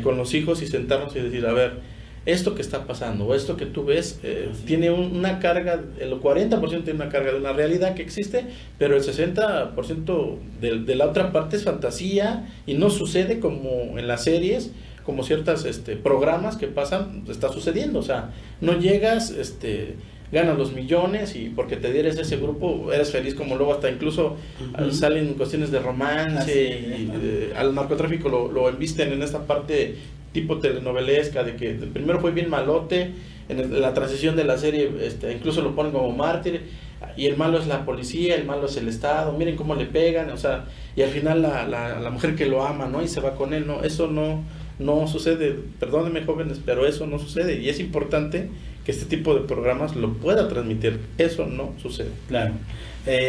con los hijos y sentarnos y decir, a ver, esto que está pasando o esto que tú ves tiene una carga, el 40% tiene una carga de una realidad que existe, pero el 60% de la otra parte es fantasía y no sucede como en las series, como ciertos programas que pasan, está sucediendo. O sea, no llegas, ganas los millones y porque te dieres ese grupo eres feliz, como luego hasta incluso salen cuestiones de romance al narcotráfico lo embisten en esta parte tipo telenovelesca, de que primero fue bien malote, en la transición de la serie incluso lo ponen como mártir, y el malo es la policía, el malo es el Estado, miren cómo le pegan, o sea, y al final la mujer que lo ama, ¿no? Y se va con él, ¿no? Eso no no sucede. Perdónenme, jóvenes, pero eso no sucede, y es importante que este tipo de programas lo pueda transmitir. Eso no sucede. Claro.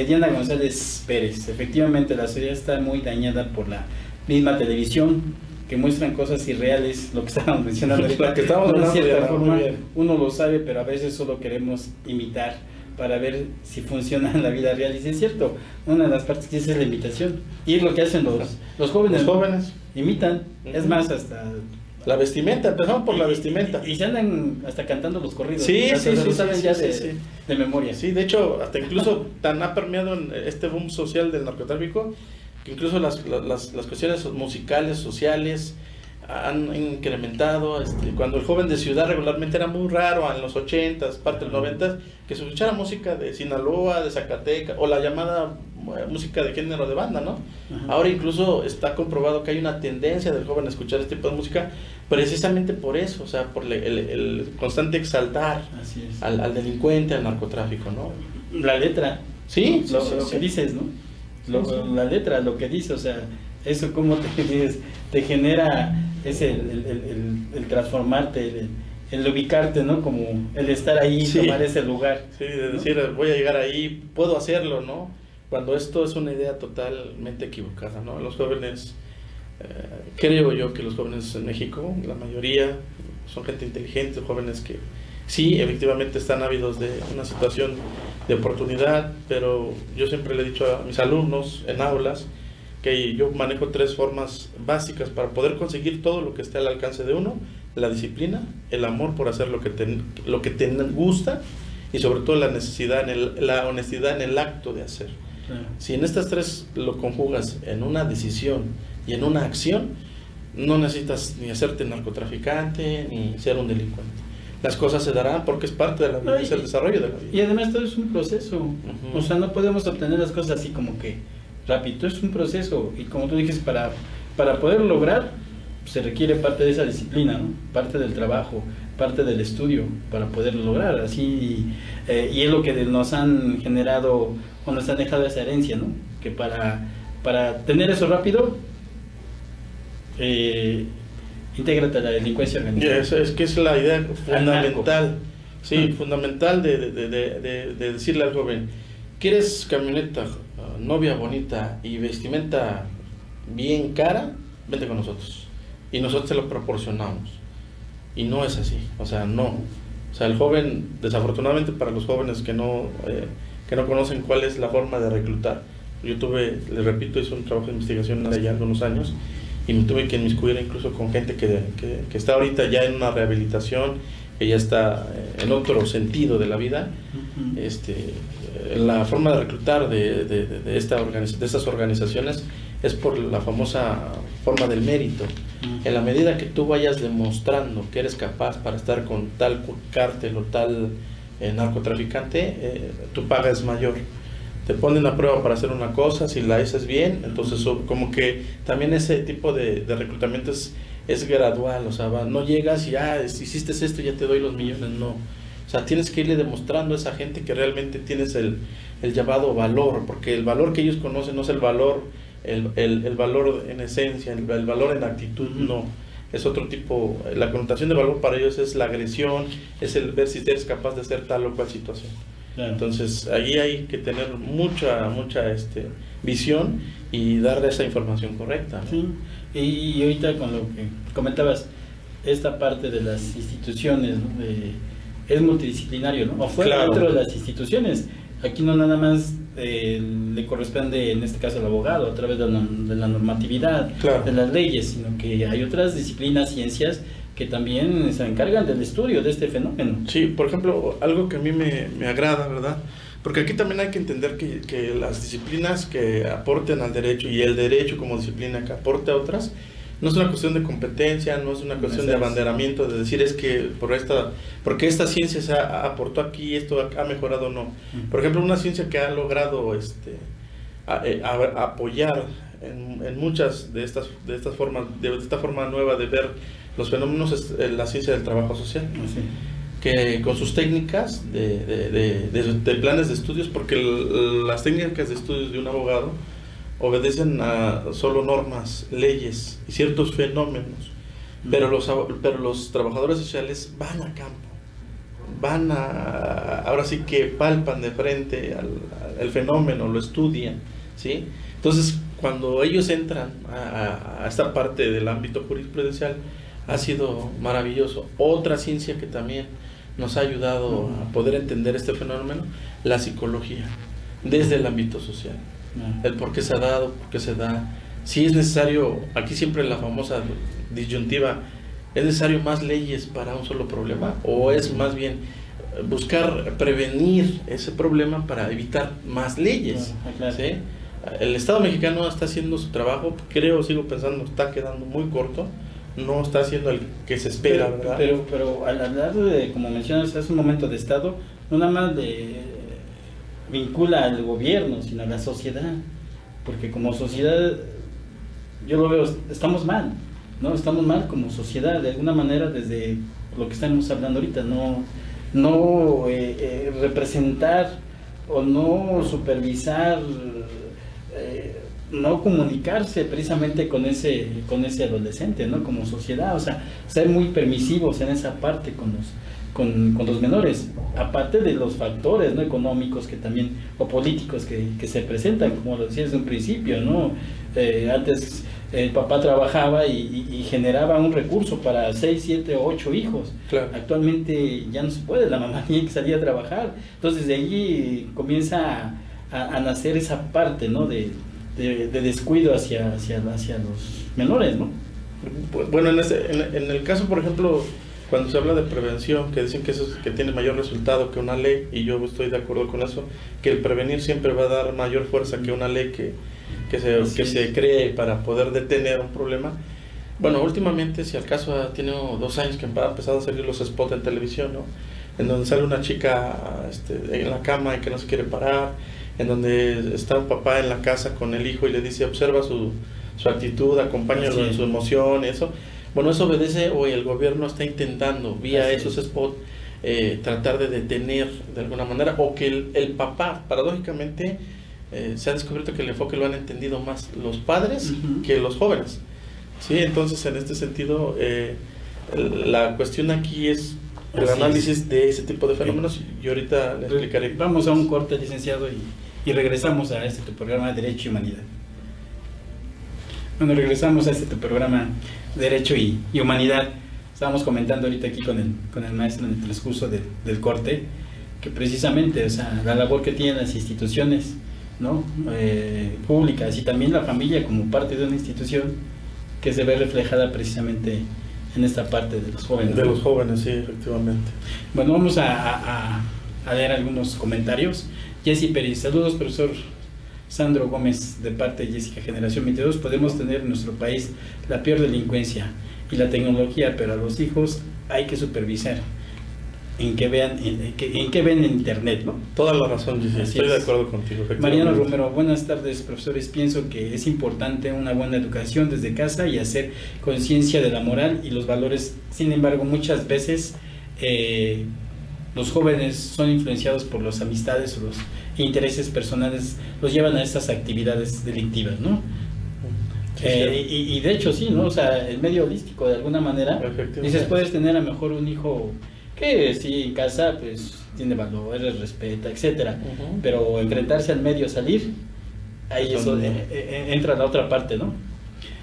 Diana González Pérez, efectivamente la sociedad está muy dañada por la misma televisión, que muestran cosas irreales, lo que estábamos mencionando ahorita. Lo que estábamos de hablando, cierta ya, forma, muy bien. uno lo sabe, pero a veces solo queremos imitar para ver si funciona en la vida real. Y si es cierto, una de las partes que es la imitación, y es lo que hacen los jóvenes. Los jóvenes imitan, es más, hasta la vestimenta, empezamos por la vestimenta. Y se andan hasta cantando los corridos. Sí, hasta sí, se sí, lo saben sí, ya sí, de, sí. de memoria. Sí, de hecho, hasta incluso tan ha permeado en este boom social del narcotráfico, que incluso las cuestiones musicales, sociales, han incrementado. Cuando el joven de ciudad regularmente era muy raro, en los 80s, parte de los 90s, que se escuchara música de Sinaloa, de Zacatecas, o la llamada música de género de banda, ¿no? Ajá. Ahora incluso está comprobado que hay una tendencia del joven a escuchar este tipo de música, precisamente por eso, o sea, por el constante exaltar Así es. al delincuente, al narcotráfico, ¿no? La letra, Sí, lo, sí, lo sí, que sí. dices, ¿no? Sí. La letra, lo que dice, o sea, eso como te genera ese el transformarte, el ubicarte, ¿no? Como el estar ahí, Sí. tomar ese lugar. Sí, de ¿no? decir, voy a llegar ahí, puedo hacerlo, ¿no? Cuando esto es una idea totalmente equivocada, ¿no? Los jóvenes, creo yo que los jóvenes en México, la mayoría, son gente inteligente, jóvenes que sí, efectivamente están ávidos de una situación de oportunidad, pero yo siempre le he dicho a mis alumnos en aulas que yo manejo 3 formas básicas para poder conseguir todo lo que esté al alcance de uno: la disciplina, el amor por hacer lo que te gusta, y sobre todo la necesidad, la honestidad en el acto de hacer. Claro. Si en estas 3 lo conjugas en una decisión y en una acción, no necesitas ni hacerte narcotraficante ni ser un delincuente. Las cosas se darán porque es parte de la vida, es el desarrollo de la vida. Y además todo es un proceso. O sea, no podemos obtener las cosas así como que rápido, es un proceso. Y como tú dijiste, para poder lograr, se requiere parte de esa disciplina, ¿no? Parte del trabajo, parte del estudio para poderlo lograr. Así, y es lo que nos han generado o nos han dejado esa herencia, ¿no? Que para tener eso rápido, intégrate a la delincuencia organizada. Es que es la idea fundamental, narco. sí, fundamental de decirle al joven: ¿quieres camioneta, novia bonita y vestimenta bien cara? Vente con nosotros. Y nosotros te lo proporcionamos. Y no es así, o sea, no. O sea, el joven, desafortunadamente para los jóvenes que no conocen cuál es la forma de reclutar. Yo les repito, hice un trabajo de investigación hace ya algunos años, y me tuve que inmiscuir incluso con gente que está ahorita ya en una rehabilitación, que ya está en otro sentido de la vida. La forma de reclutar de estas organizaciones es por la famosa forma del mérito. En la medida que tú vayas demostrando que eres capaz para estar con tal cártel o tal narcotraficante, tu paga es mayor. Te ponen a prueba para hacer una cosa, si la haces bien, entonces como que también ese tipo de reclutamiento es gradual. O sea, no llegas y si hiciste esto ya te doy los millones, no. O sea, tienes que irle demostrando a esa gente que realmente tienes el llamado valor, porque el valor que ellos conocen no es el valor en esencia, el valor en actitud, no. Es otro tipo. La connotación de valor para ellos es la agresión, es el ver si eres capaz de hacer tal o cual situación. Claro. Entonces, ahí hay que tener mucha visión y darle esa información correcta, ¿no? Sí. Y ahorita con lo que comentabas, esta parte de las instituciones, ¿no? Es multidisciplinario, ¿no? O fuera Claro. dentro de las instituciones. Aquí no nada más le corresponde, en este caso, al abogado, a través de la normatividad, Claro. de las leyes, sino que hay otras disciplinas, ciencias, que también se encargan del estudio de este fenómeno. Sí, por ejemplo, algo que a mí me agrada, ¿verdad? Porque aquí también hay que entender que las disciplinas que aporten al derecho, y el derecho como disciplina que aporte a otras, no es una cuestión de competencia, no es una cuestión de abanderamiento, de decir es que porque esta ciencia se aportó aquí, esto ha mejorado, no. Por ejemplo, una ciencia que ha logrado apoyar en muchas de estas formas, de esta forma nueva de ver los fenómenos, es la ciencia del trabajo social. Sí. Que con sus técnicas de planes de estudios, porque las técnicas de estudios de un abogado obedecen a solo normas, leyes y ciertos fenómenos, pero los trabajadores sociales van a campo, ahora sí que palpan de frente al fenómeno, lo estudian, ¿sí? Entonces, cuando ellos entran a esta parte del ámbito jurisprudencial, ha sido maravilloso. Otra ciencia que también nos ha ayudado a poder entender este fenómeno, la psicología, desde el ámbito social. El por qué se ha dado, por qué se da, si es necesario, aquí siempre la famosa disyuntiva, ¿es necesario más leyes para un solo problema? ¿O es más bien buscar prevenir ese problema para evitar más leyes? Claro. ¿Sí? El Estado mexicano está haciendo su trabajo, sigo pensando, está quedando muy corto, no está haciendo el que se espera, ¿verdad? Pero al hablar de, como mencionas, es un momento de Estado, no nada más vincula al gobierno, sino a la sociedad, porque como sociedad, yo lo veo, estamos mal, ¿no? Estamos mal como sociedad, de alguna manera, desde lo que estamos hablando ahorita, no representar o no supervisar, no comunicarse precisamente con ese adolescente, ¿no? Como sociedad, o sea, ser muy permisivos en esa parte con los menores, aparte de los factores, ¿no? Económicos que también, o políticos que se presentan, como lo decía desde un principio, ¿no? Antes el papá trabajaba y generaba un recurso para 6, 7 o 8 hijos. Claro. Actualmente ya no se puede, la mamá tiene que salir a trabajar. Entonces de allí comienza a nacer esa parte, ¿no? de descuido hacia los menores, ¿no? Bueno, en el caso, por ejemplo, cuando se habla de prevención, que dicen que eso es que tiene mayor resultado que una ley, y yo estoy de acuerdo con eso, que el prevenir siempre va a dar mayor fuerza que una ley que se cree para poder detener un problema. Bueno, últimamente, si al caso tiene 2 años que han empezado a salir los spots en televisión, ¿no? En donde sale una chica en la cama y que no se quiere parar, en donde está un papá en la casa con el hijo y le dice, observa su actitud, acompáñalo en su emoción, eso. Bueno, eso obedece, o el gobierno está intentando, vía esos spots, tratar de detener de alguna manera, o que el papá, paradójicamente, se ha descubierto que el enfoque lo han entendido más los padres que los jóvenes. ¿Sí? Entonces, en este sentido, la cuestión aquí es el análisis de ese tipo de fenómenos, y ahorita le explicaré. Vamos a un corte, licenciado, y regresamos a tu programa Derecho y Humanidad. Bueno, regresamos a tu programa Derecho y Humanidad. Estábamos comentando ahorita aquí con el maestro en el transcurso del corte, que precisamente, o sea, la labor que tienen las instituciones, ¿no? Públicas, y también la familia como parte de una institución, que se ve reflejada precisamente en esta parte de los jóvenes. De los jóvenes, sí, efectivamente. Bueno, vamos a leer algunos comentarios. Jessy Pérez, saludos, profesor Sandro Gómez, de parte de Jessica, Generación 22. Podemos tener en nuestro país la peor delincuencia y la tecnología, pero a los hijos hay que supervisar en qué ven en internet, ¿no? Toda la razón, Jessy, estoy de acuerdo contigo. Mariano Romero, buenas tardes, profesores. Pienso que es importante una buena educación desde casa y hacer conciencia de la moral y los valores. Sin embargo, muchas veces los jóvenes son influenciados por las amistades o los intereses personales, los llevan a estas actividades delictivas, ¿no? Sí, y de hecho sí, ¿no? O sea, el medio holístico, de alguna manera, dices, puedes tener a lo mejor un hijo que sí, en casa, pues, tiene valores, respeta, etcétera, pero enfrentarse al medio, salir, ahí eso entra la otra parte, ¿no?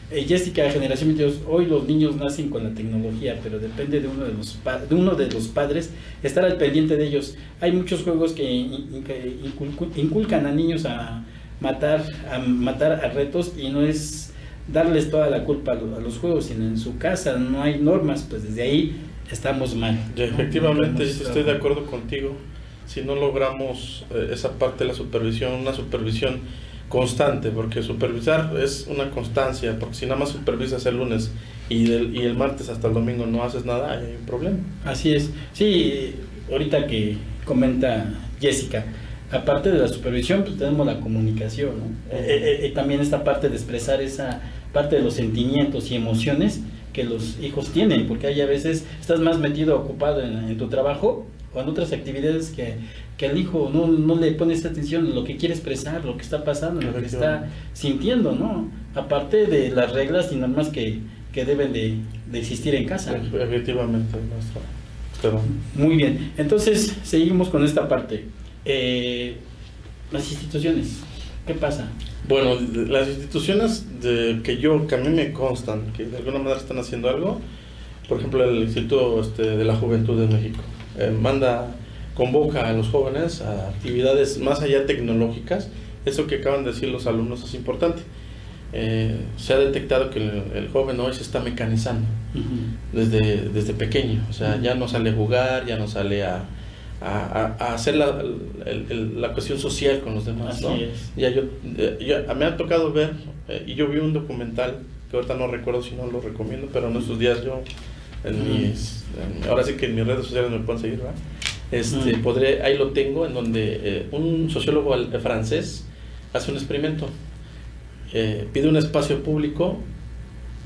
Jessica, Generación 22, hoy los niños nacen con la tecnología, pero depende de uno de los padres estar al pendiente de ellos. Hay muchos juegos que inculcan a niños a matar a retos, y no es darles toda la culpa a los juegos, sino en su casa no hay normas, pues desde ahí estamos mal. Efectivamente, estoy de acuerdo contigo. Si no logramos esa parte de la supervisión, una supervisión constante, porque supervisar es una constancia, porque si nada más supervisas el lunes y el martes hasta el domingo no haces nada, hay un problema. Así es. Sí, ahorita que comenta Jessica, aparte de la supervisión, pues tenemos la comunicación, ¿no? También esta parte de expresar esa parte de los sentimientos y emociones que los hijos tienen, porque hay a veces estás más metido, ocupado en tu trabajo o en otras actividades que al hijo no le pones atención en lo que quiere expresar, lo que está pasando, lo que está sintiendo, ¿no? Aparte de las reglas y normas que que deben de existir en casa. Efectivamente, maestro. Pero, muy bien, entonces seguimos con esta parte. Las instituciones, ¿qué pasa? bueno, las instituciones que a mí me constan que de alguna manera están haciendo algo, por ejemplo el Instituto de la Juventud de México, convoca a los jóvenes a actividades más allá tecnológicas. Eso que acaban de decir los alumnos es importante. Se ha detectado que el joven hoy se está mecanizando desde pequeño, o sea, ya no sale a jugar, ya no sale a hacer la cuestión social con los demás, ¿no? Ya me ha tocado ver, y yo vi un documental que ahorita no recuerdo, si no lo recomiendo, pero en estos días yo ahora sí que en mis redes sociales me pueden seguir, ¿verdad? Ahí lo tengo, en donde un sociólogo francés hace un experimento, pide un espacio público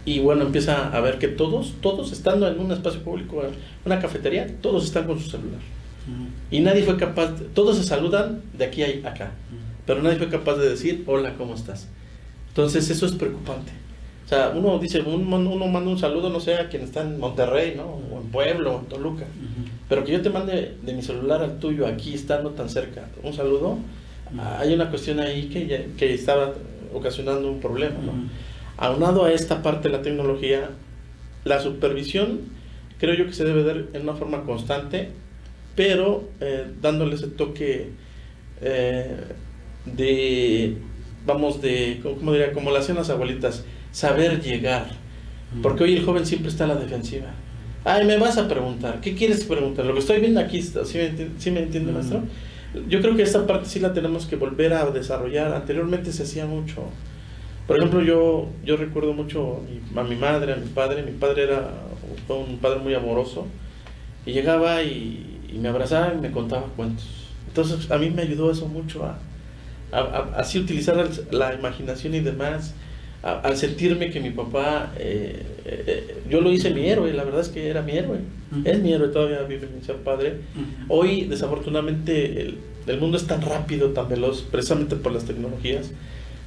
y bueno, empieza a ver que todos estando en un espacio público, una cafetería, todos están con su celular. Y nadie fue capaz, todos se saludan de aquí a acá, pero nadie fue capaz de decir hola, ¿cómo estás? Entonces eso es preocupante. O sea, uno dice, uno manda un saludo, no sé, a quien está en Monterrey, ¿no? O en Pueblo, o en Toluca, pero que yo te mande de mi celular al tuyo, aquí estando tan cerca, un saludo, hay una cuestión ahí que estaba ocasionando un problema, ¿no? Aunado a esta parte de la tecnología, la supervisión creo yo que se debe dar en una forma constante, pero dándole ese toque ¿cómo diría? Como lo hacían las abuelitas, saber llegar, porque hoy el joven siempre está a la defensiva. Ay, me vas a preguntar, ¿qué quieres preguntar? Lo que estoy viendo aquí, ¿sí me entiende, maestro? Yo creo que esta parte sí la tenemos que volver a desarrollar. Anteriormente se hacía mucho. Por ejemplo, yo recuerdo mucho a mi madre, a mi padre. Mi padre fue un padre muy amoroso, y llegaba y me abrazaba y me contaba cuentos. Entonces a mí me ayudó eso mucho a así utilizar la imaginación y demás, al sentirme que mi papá, yo lo hice mi héroe. La verdad es que era mi héroe, es mi héroe, todavía vive mi ser padre. Hoy desafortunadamente el mundo es tan rápido, tan veloz, precisamente por las tecnologías,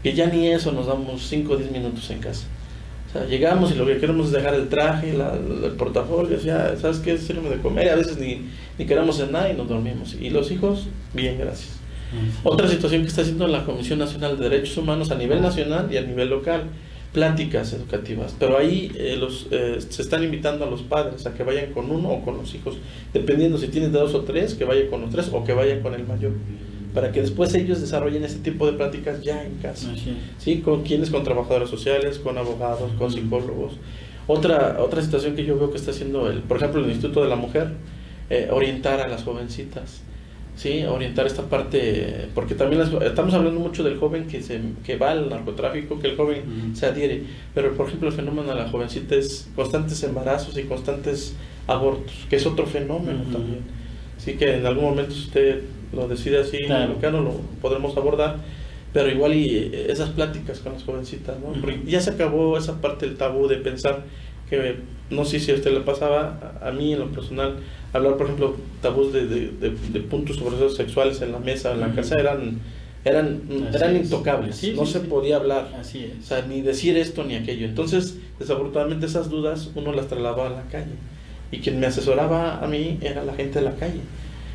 que ya ni eso nos damos 5 o 10 minutos en casa. O sea, llegamos y lo que queremos es dejar el traje, el portafolio, ya, ¿sabes qué? Sirve de comer, a veces ni queremos cenar y nos dormimos. Y los hijos, bien, gracias. Otra situación que está haciendo la Comisión Nacional de Derechos Humanos a nivel nacional y a nivel local, pláticas educativas, pero ahí se están invitando a los padres a que vayan con uno o con los hijos, dependiendo si tienen 2 o 3, que vaya con los 3 o que vaya con el mayor, para que después ellos desarrollen ese tipo de pláticas ya en casa. ¿Sí? Con trabajadores sociales, con abogados, con psicólogos. Otra situación que yo veo que está haciendo, por ejemplo, el Instituto de la Mujer, orientar a las jovencitas. Sí, orientar esta parte, porque también estamos hablando mucho del joven que va al narcotráfico, que el joven se adhiere, pero por ejemplo el fenómeno de la jovencita es constantes embarazos y constantes abortos, que es otro fenómeno también. Así que en algún momento si usted lo decide así, claro, lo podremos abordar, pero igual y esas pláticas con las jovencitas, ¿no? Porque ya se acabó esa parte del tabú de pensar que, no sé si a usted le pasaba, a mí en lo personal, hablar por ejemplo tabús de puntos sobre los sexuales en la mesa, en la casa, eran intocables, no se podía hablar, o sea, ni decir esto ni aquello. Entonces desafortunadamente esas dudas uno las trasladaba a la calle, y quien me asesoraba a mí era la gente de la calle.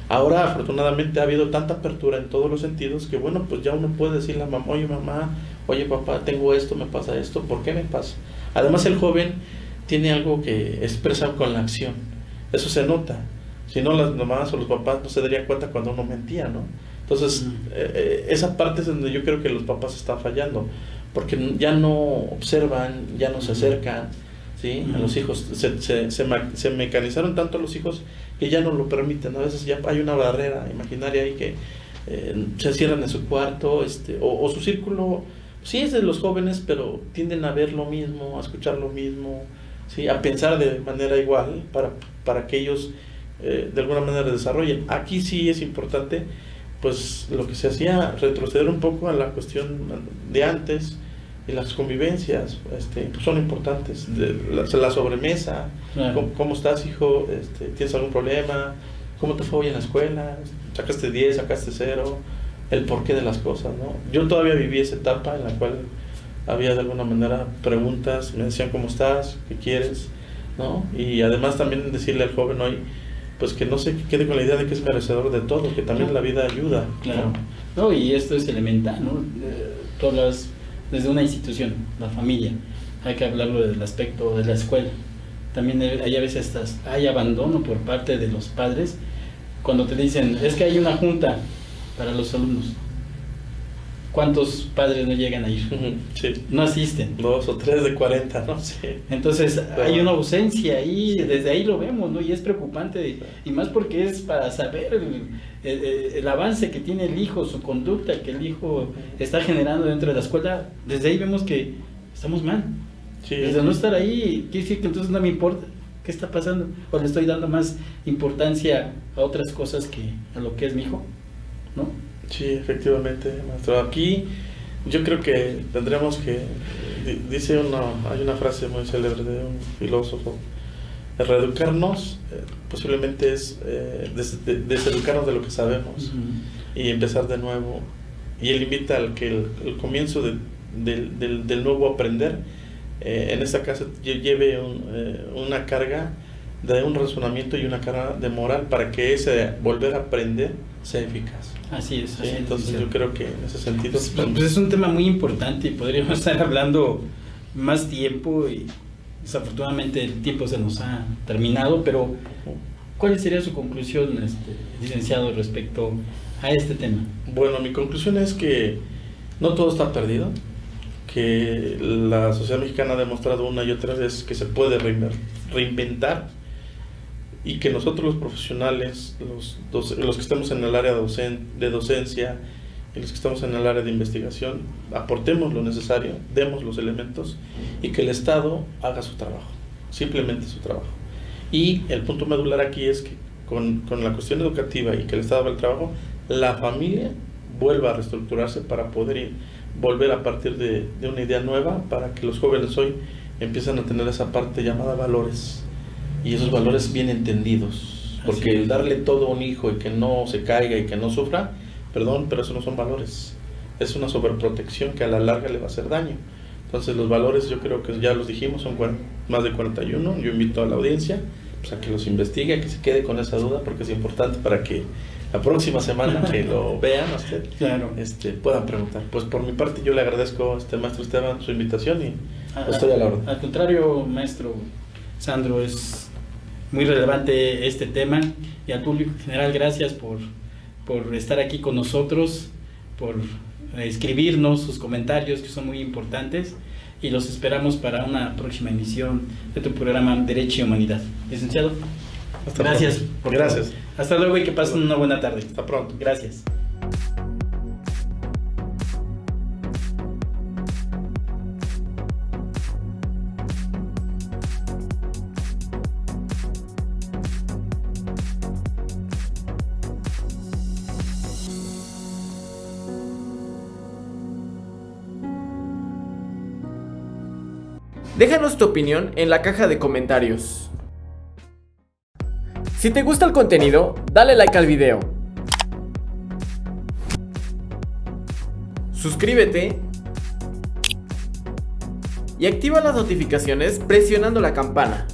Ahora afortunadamente ha habido tanta apertura en todos los sentidos que bueno, pues ya uno puede decirle a mamá, oye papá, tengo esto, me pasa esto, ¿por qué me pasa? Además el joven tiene algo que expresa con la acción, eso se nota. Si no, las mamás o los papás no se darían cuenta cuando uno mentía, ¿no? Entonces esa parte es donde yo creo que los papás están fallando, porque ya no observan, ya no se acercan, ¿sí? A los hijos, se mecanizaron tanto los hijos que ya no lo permiten. A veces ya hay una barrera imaginaria ahí que se encierran en su cuarto, o su círculo sí es de los jóvenes, pero tienden a ver lo mismo, a escuchar lo mismo, ¿sí? A pensar de manera igual para que ellos de alguna manera desarrollen. Aquí sí es importante, pues lo que se hacía, retroceder un poco a la cuestión de antes, y las convivencias pues son importantes, la sobremesa, claro. ¿Cómo estás, hijo? ¿Tienes algún problema? ¿Cómo te fue hoy en la escuela? ¿Sacaste 10? ¿Sacaste 0? El porqué de las cosas, ¿no? Yo todavía viví esa etapa en la cual había de alguna manera preguntas, me decían cómo estás, qué quieres, ¿no? Y además también decirle al joven hoy, pues que no se quede con la idea de que es merecedor de todo, que también la vida ayuda. Claro, no, y esto es elemental, ¿no? Tú hablas desde una institución, la familia, hay que hablarlo del aspecto de la escuela. También hay a veces hay abandono por parte de los padres cuando te dicen, es que hay una junta para los alumnos. ¿Cuántos padres no llegan a ir? Sí. No asisten. 2 o 3 de 40, ¿no? Sí. Entonces hay una ausencia ahí, desde ahí lo vemos, ¿no? Y es preocupante, y más porque es para saber el avance que tiene el hijo, su conducta que el hijo está generando dentro de la escuela. Desde ahí vemos que estamos mal. Sí. Desde no estar ahí, quiere decir que entonces no me importa qué está pasando, o le estoy dando más importancia a otras cosas que a lo que es mi hijo, ¿no? Sí, efectivamente, maestro. Aquí yo creo que tendremos que, hay una frase muy célebre de un filósofo, reeducarnos posiblemente es deseducarnos de lo que sabemos y empezar de nuevo. Y él invita al que el comienzo del nuevo aprender, en esta casa lleve una carga de un razonamiento y una carga de moral para que ese volver a aprender sea eficaz. Así es. Sí, entonces yo creo que en ese sentido pues es un tema muy importante y podríamos estar hablando más tiempo y desafortunadamente el tiempo se nos ha terminado, pero ¿cuál sería su conclusión, licenciado, respecto a este tema? Bueno, mi conclusión es que no todo está perdido, que la sociedad mexicana ha demostrado una y otra vez que se puede reinventar, y que nosotros los profesionales, los que estamos en el área de docencia y los que estamos en el área de investigación, aportemos lo necesario, demos los elementos y que el Estado haga su trabajo, simplemente su trabajo. Y el punto medular aquí es que con la cuestión educativa y que el Estado haga el trabajo, la familia vuelva a reestructurarse para poder volver a partir de una idea nueva, para que los jóvenes hoy empiecen a tener esa parte llamada valores. Y esos valores bien entendidos, porque el darle todo a un hijo y que no se caiga y que no sufra, perdón, pero eso no son valores, es una sobreprotección que a la larga le va a hacer daño. Entonces los valores, yo creo que ya los dijimos, son más de 41, yo invito a la audiencia pues, a que los investigue, a que se quede con esa duda, porque es importante para que la próxima semana que lo vean usted, claro, puedan preguntar. Pues por mi parte yo le agradezco, maestro Esteban, su invitación y estoy a la orden. Al contrario, maestro Sandro, es muy relevante este tema, y al público en general gracias por estar aquí con nosotros, por escribirnos sus comentarios que son muy importantes, y los esperamos para una próxima emisión de tu programa Derecho y Humanidad. Licenciado, gracias. Gracias. Hasta luego y que pasen una buena tarde. Hasta pronto. Gracias. Déjanos tu opinión en la caja de comentarios. Si te gusta el contenido, dale like al video. Suscríbete y activa las notificaciones presionando la campana.